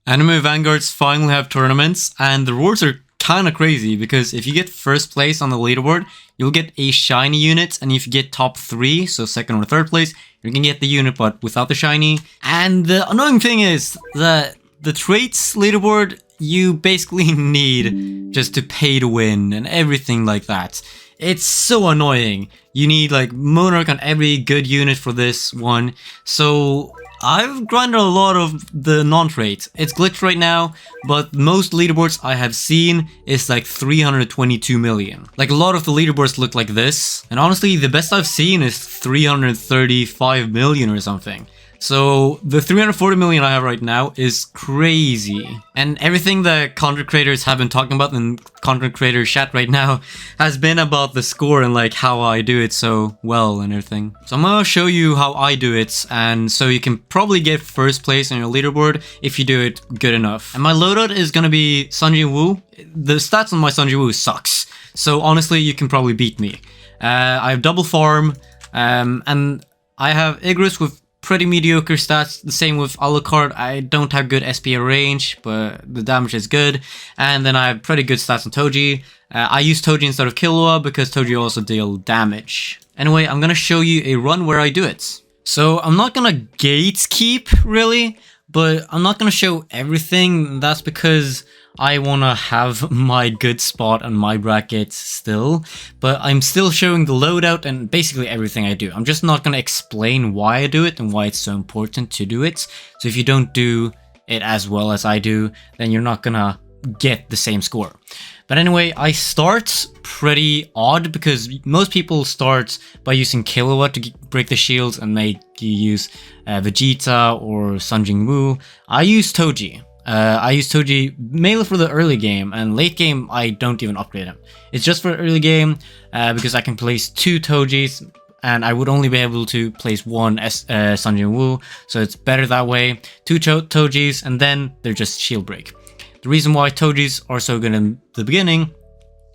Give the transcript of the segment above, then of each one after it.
Anime Vanguards finally have tournaments, and the rewards are kinda crazy because if you get first place on the leaderboard, you'll get a shiny unit, and if you get top 3, so second or third place, you can get the unit but without the shiny. And the annoying thing is that the traits leaderboard you basically need just to pay to win and everything like that. It's so annoying. You need like Monarch on every good unit for this one. So I've grinded a lot of the non-trait. It's glitched right now, but most leaderboards I have seen is like 322 million. Like a lot of the leaderboards look like this. And honestly, the best I've seen is 335 million or something. So the 340 million I have right now is crazy. And everything that content creators have been talking about in content creator chat right now has been about the score and like how I do it so well and everything. So I'm gonna show you how I do it, and so you can probably get first place on your leaderboard if you do it good enough. And my loadout is gonna be Sunjin Woo. The stats on my Sunjin Woo sucks. So honestly, you can probably beat me. I have double farm, and I have Igris with pretty mediocre stats. The same with Alucard. I don't have good SPA range, but the damage is good. And then I have pretty good stats on Toji. I use Toji instead of Killua because Toji also deal damage. Anyway, I'm gonna show you a run where I do it. So I'm not gonna gatekeep really, but I'm not gonna show everything. That's because I wanna have my good spot on my bracket still, but I'm still showing the loadout and basically everything I do. I'm just not gonna explain why I do it and why it's so important to do it. So if you don't do it as well as I do, then you're not gonna get the same score. But anyway, I start pretty odd because most people start by using Killua to break the shields and make you use Vegeta or Sunjin Woo. I use Toji. I use Toji mainly for the early game, and late game I don't even upgrade him. It's just for early game because I can place 2 Tojis, and I would only be able to place 1 Sunjin Woo, so it's better that way. 2 Tojis, and then they're just shield break. The reason why Tojis are so good in the beginning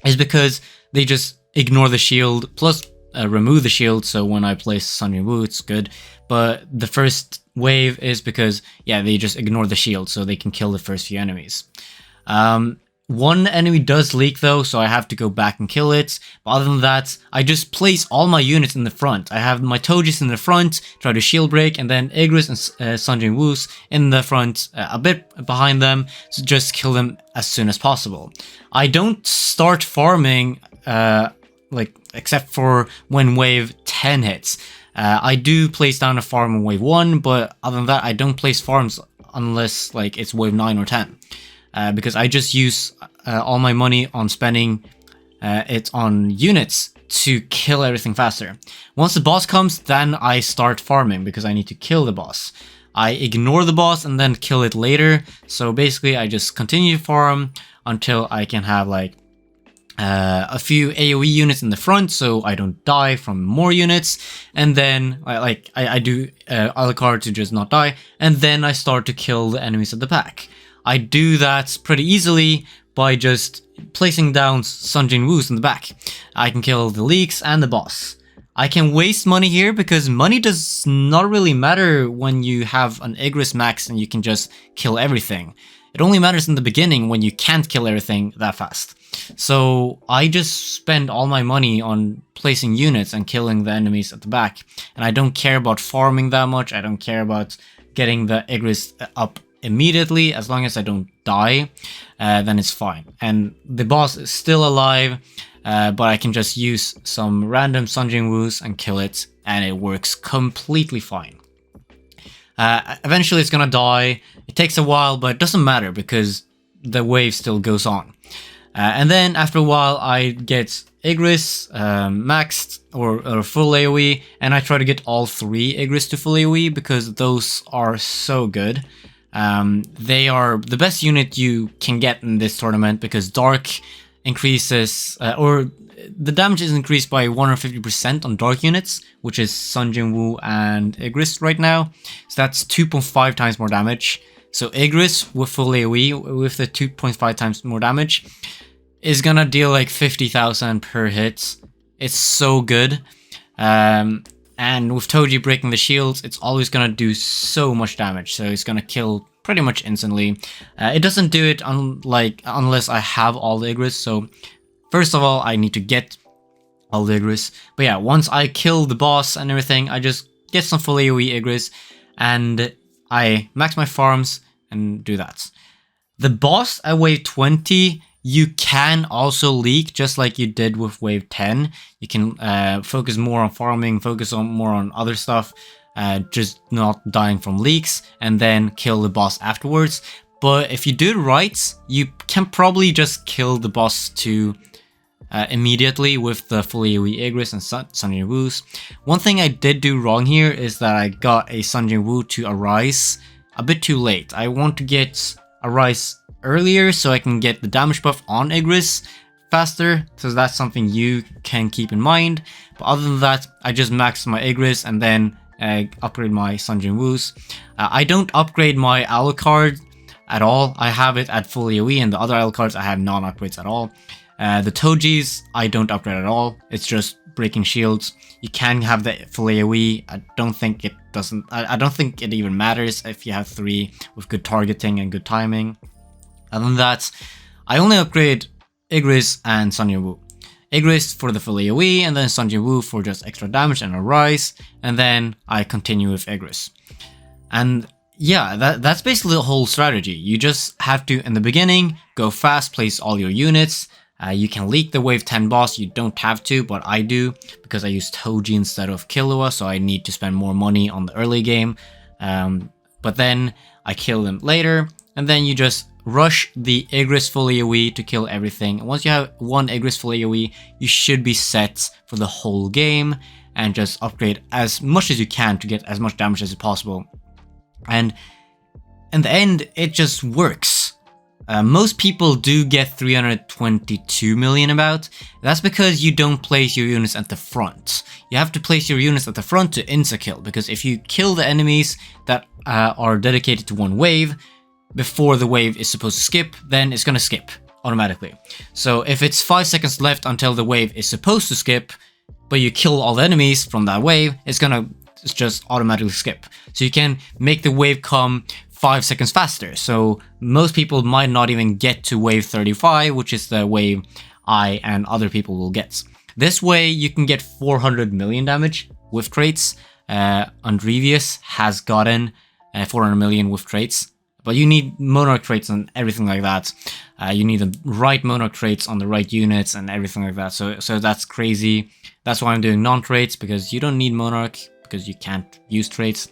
is because they just ignore the shield, plus remove the shield, so when I place Sunjin Woo it's good. But the first wave is because, yeah, they just ignore the shield, so they can kill the first few enemies. One enemy does leak though, so I have to go back and kill it. But other than that, I just place all my units in the front. I have my Tojis in the front, try to shield break, and then Igris and Sunjin Woos in the front, a bit behind them, so just kill them as soon as possible. I don't start farming, except for when wave 10 hits. I do place down a farm in wave 1, but other than that, I don't place farms unless like it's wave 9 or 10. Because I just use all my money on spending it on units to kill everything faster. Once the boss comes, then I start farming because I need to kill the boss. I ignore the boss and then kill it later. So basically, I just continue to farm until I can have like a few AoE units in the front, so I don't die from more units, and then I do Alucard to just not die, and then I start to kill the enemies at the back. I do that pretty easily by just placing down Sunjin Woos in the back. I can kill the leaks and the boss. I can waste money here because money does not really matter when you have an Igris max and you can just kill everything. It only matters in the beginning when you can't kill everything that fast. So I just spend all my money on placing units and killing the enemies at the back. And I don't care about farming that much. I don't care about getting the Igris up immediately. As long as I don't die, then it's fine. And the boss is still alive, but I can just use some random Sunjin Woos and kill it, and it works completely fine. Eventually it's gonna die. It takes a while, but it doesn't matter because the wave still goes on. And then after a while I get Igris maxed or full AoE, and I try to get all 3 Igris to full AoE because those are so good. They are the best unit you can get in this tournament because Dark increases, or the damage is increased by 150% on Dark units, which is Sunjin Woo and Igris right now. So that's 2.5 times more damage. So Igris with full AoE, with the 2.5 times more damage, is gonna deal like 50,000 per hit. It's so good. And with Toji breaking the shields, it's always gonna do so much damage. So it's gonna kill pretty much instantly. It doesn't do it unless I have all the Igris. So first of all, I need to get all the Igris. But yeah, once I kill the boss and everything, I just get some full AoE Igris and I max my farms and do that. The boss at wave 20, you can also leak just like you did with wave 10. You can focus more on farming, focus on more on other stuff, just not dying from leaks, and then kill the boss afterwards. But if you do it right, you can probably just kill the boss too immediately with the full AoE Igris and Sunjin Woos. One thing I did do wrong here is that I got a Sunjin Woo to Arise a bit too late. I want to get Arise earlier so I can get the damage buff on Igris faster, so that's something you can keep in mind. But other than that, I just max my Igris and then upgrade my Sunjin Woos. I don't upgrade my Alucard at all. I have it at full AoE, and the other Alucards I have non-upgrades at all. The Tojis I don't upgrade at all. It's just breaking shields. You can have the full AoE. I don't think it even matters if you have 3 with good targeting and good timing. Other than that, I only upgrade Igris and Sunjin Woo. Igris for the full AoE, and then Sunjin Woo for just extra damage and a rise, and then I continue with Igris. And yeah, that's basically the whole strategy. You just have to, in the beginning, go fast, place all your units. You can leak the wave 10 boss, you don't have to, but I do, because I use Toji instead of Killua, so I need to spend more money on the early game. But then I kill them later, and then you just rush the Igris full AoE to kill everything. And once you have 1 Igris full AoE, you should be set for the whole game, and just upgrade as much as you can to get as much damage as possible. And in the end, it just works. Most people do get 322 million about. That's because you don't place your units at the front. You have to place your units at the front to insta-kill, because if you kill the enemies that are dedicated to 1 wave before the wave is supposed to skip, then it's gonna skip automatically. So if it's 5 seconds left until the wave is supposed to skip, but you kill all the enemies from that wave, it's just automatically skip. So you can make the wave come 5 seconds faster. So most people might not even get to wave 35, which is the wave I and other people will get. This way you can get 400 million damage with traits. Andrevius has gotten 400 million with traits, but you need Monarch traits and everything like that. You need the right Monarch traits on the right units and everything like that. So that's crazy. That's why I'm doing non-traits, because you don't need Monarch, because you can't use traits.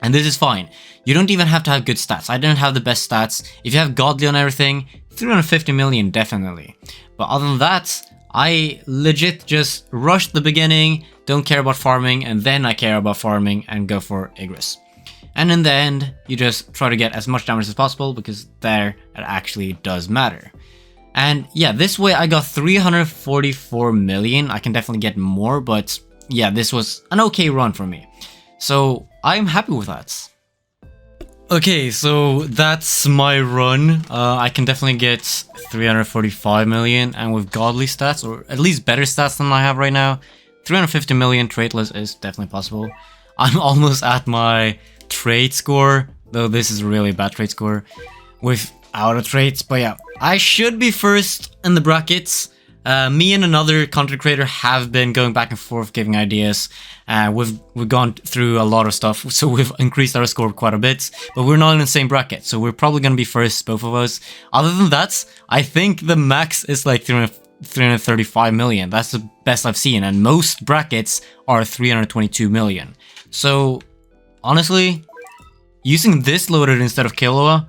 And this is fine. You don't even have to have good stats. I didn't have the best stats. If you have Godly on everything, 350 million definitely. But other than that, I legit just rush the beginning, don't care about farming, and then I care about farming and go for Igris. And in the end, you just try to get as much damage as possible, because there it actually does matter. And yeah, this way I got 344 million. I can definitely get more, but yeah, this was an okay run for me. So I'm happy with that. Okay, so that's my run. I can definitely get 345 million, and with godly stats, or at least better stats than I have right now, 350 million Traitless is definitely possible. I'm almost at my trait score, though this is a really bad trait score without a trait. But yeah, I should be first in the brackets. Me and another content creator have been going back and forth giving ideas. We've gone through a lot of stuff, so we've increased our score quite a bit, but we're not in the same bracket, so we're probably gonna be first, both of us. Other than that, I think the max is like 335 million. That's the best I've seen, and most brackets are 322 million. So honestly, using this loaded instead of Killua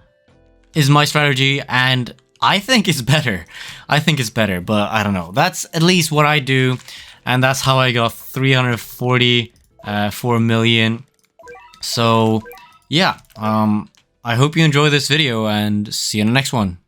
is my strategy, and I think it's better. But I don't know. That's at least what I do, and that's how I got 344 million. So yeah, I hope you enjoy this video, and see you in the next one.